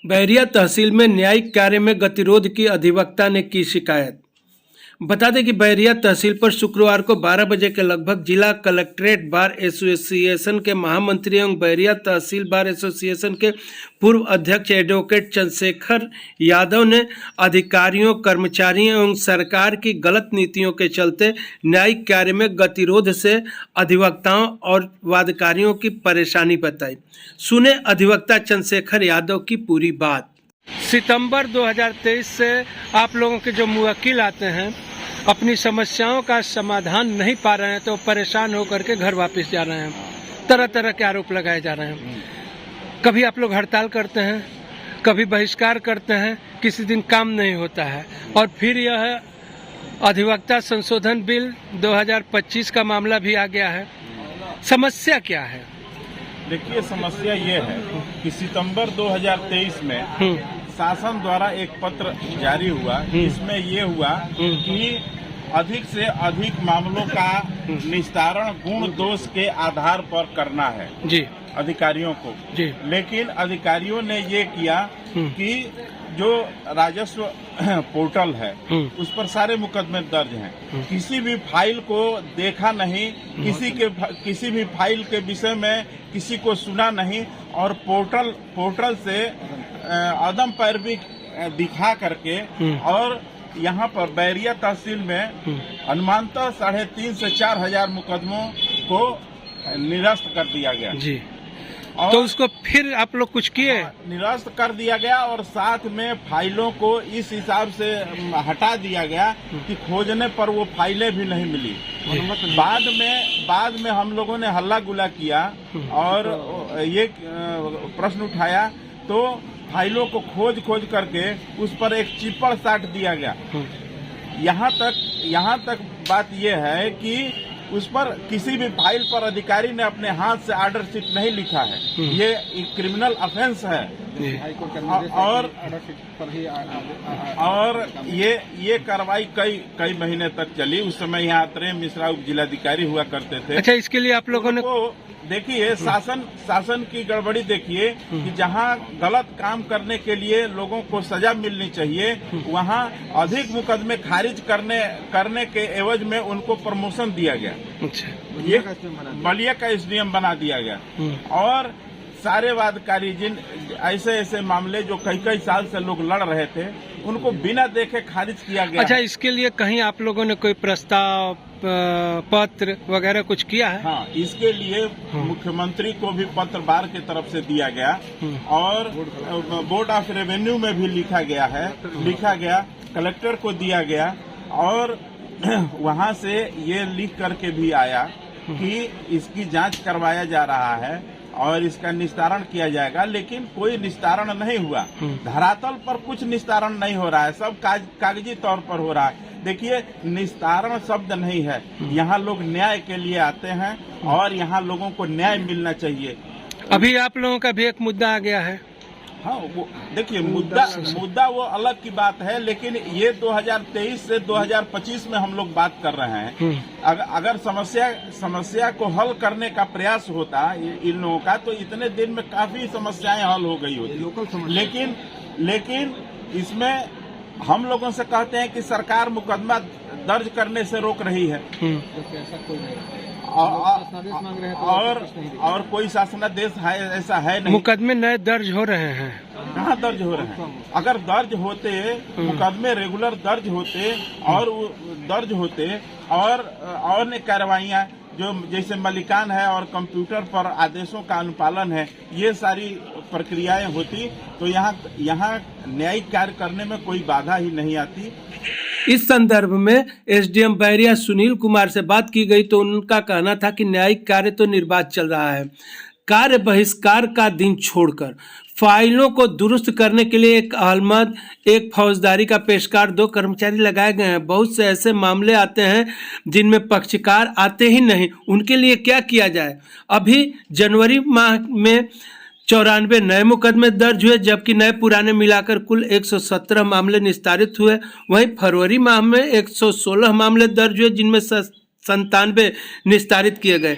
बैरिया तहसील में न्यायिक कार्य में गतिरोध की अधिवक्ता ने की शिकायत। बता दें कि बैरिया तहसील पर शुक्रवार को 12 बजे के लगभग जिला कलेक्ट्रेट बार एसोसिएशन के महामंत्री एवं बैरिया तहसील बार एसोसिएशन के पूर्व अध्यक्ष एडवोकेट चंद्रशेखर यादव ने अधिकारियों, कर्मचारियों एवं सरकार की गलत नीतियों के चलते न्यायिक कार्य में गतिरोध से अधिवक्ताओं और वादकारियों की परेशानी बताई। सुने अधिवक्ता चंद्रशेखर यादव की पूरी बात। सितंबर 2023 से आप लोगों के जो मुवक्किल आते हैं अपनी समस्याओं का समाधान नहीं पा रहे हैं तो परेशान होकर के घर वापस जा रहे हैं। तरह तरह के आरोप लगाए जा रहे हैं। कभी आप लोग हड़ताल करते हैं, कभी बहिष्कार करते हैं, किसी दिन काम नहीं होता है। और फिर यह अधिवक्ता संशोधन बिल 2025 का मामला भी आ गया है। समस्या क्या है? देखिए, समस्या ये है कि सितंबर 2023 में शासन द्वारा एक पत्र जारी हुआ जिसमें ये हुआ कि अधिक से अधिक मामलों का निस्तारण गुण दोष के आधार पर करना है जी अधिकारियों को जी। लेकिन अधिकारियों ने ये किया कि जो राजस्व पोर्टल है उस पर सारे मुकदमे दर्ज हैं। किसी भी फाइल को देखा नहीं, किसी भी फाइल के विषय में किसी को सुना नहीं और पोर्टल से अदम पैरवी दिखा करके और यहाँ पर बैरिया तहसील में अनुमानतः 3,500 से 4,000 मुकदमों को निरस्त कर दिया गया जी। तो उसको फिर आप लोग कुछ किए? निरस्त कर दिया गया और साथ में फाइलों को इस हिसाब से हटा दिया गया कि खोजने पर वो फाइलें भी नहीं मिली। बाद में हम लोगों ने हल्ला गुला किया और ये प्रश्न उठाया तो फाइलों को खोज करके उस पर एक चिप्पड़ साट दिया गया। यहाँ तक बात यह है कि उस पर किसी भी फाइल पर अधिकारी ने अपने हाथ से ऑर्डर शीट नहीं लिखा है। ये एक क्रिमिनल ऑफेंस है और ये कार्रवाई कई महीने तक चली। उस समय यहाँ त्रेम मिश्रा उप जिलाधिकारी हुआ करते थे। अच्छा, इसके लिए आप लोगों ने देखिए शासन की गड़बड़ी देखिए कि जहाँ गलत काम करने के लिए लोगों को सजा मिलनी चाहिए वहाँ अधिक मुकदमे खारिज करने के एवज में उनको प्रमोशन दिया गया। अच्छा, ये बलिया का एसडीएम बना दिया गया और सारे वादकारी जिन ऐसे मामले जो कई साल से लोग लड़ रहे थे उनको बिना देखे खारिज किया गया। अच्छा, इसके लिए कहीं आप लोगों ने कोई प्रस्ताव, पत्र वगैरह कुछ किया है? हाँ, इसके लिए मुख्यमंत्री को भी पत्र बार की तरफ से दिया गया और बोर्ड ऑफ रेवेन्यू में भी लिखा गया, कलेक्टर को दिया गया और वहाँ से ये लिख करके भी आया कि इसकी जांच करवाया जा रहा है और इसका निस्तारण किया जाएगा। लेकिन कोई निस्तारण नहीं हुआ। धरातल पर कुछ निस्तारण नहीं हो रहा है, सब कागजी तौर पर हो रहा है। देखिए, निस्तारण शब्द नहीं है। यहाँ लोग न्याय के लिए आते हैं और यहाँ लोगों को न्याय मिलना चाहिए। अभी आप लोगों का भी एक मुद्दा आ गया है। हाँ, वो देखिए मुद्दा वो अलग की बात है, लेकिन ये 2023 से 2025 में हम लोग बात कर रहे हैं। अगर समस्या को हल करने का प्रयास होता इन लोगों का तो इतने दिन में काफी समस्याएं हल हो गई होती। लेकिन इसमें हम लोगों से कहते हैं कि सरकार मुकदमा दर्ज करने से रोक रही है और कोई शासनादेश है ऐसा है नहीं। मुकदमे नए दर्ज हो रहे हैं। कहाँ दर्ज हो रहे हैं? अगर दर्ज होते, मुकदमे रेगुलर दर्ज होते और ने कार्रवाइयाँ जो जैसे मलिकान है और कंप्यूटर पर आदेशों का अनुपालन है, ये सारी प्रक्रियाएं होती तो यहाँ न्यायिक कार्य करने में कोई बाधा ही नहीं आती। इस संदर्भ में एसडीएम बैरिया सुनील कुमार से बात की गई तो उनका कहना था कि न्यायिक कार्य तो निर्बाध चल रहा है। कार्य बहिष्कार का दिन छोड़कर फाइलों को दुरुस्त करने के लिए एक अहमद, एक फौजदारी का पेशकार, 2 कर्मचारी लगाए गए हैं। बहुत से ऐसे मामले आते हैं जिनमें पक्षकार आते ही नहीं, उनके लिए क्या किया जाए? अभी जनवरी माह में 94 नए मुकदमे दर्ज हुए जबकि नए पुराने मिलाकर कुल 117 मामले निस्तारित हुए। वहीं फरवरी माह में 116 मामले दर्ज हुए जिनमें 97 निस्तारित किए गए।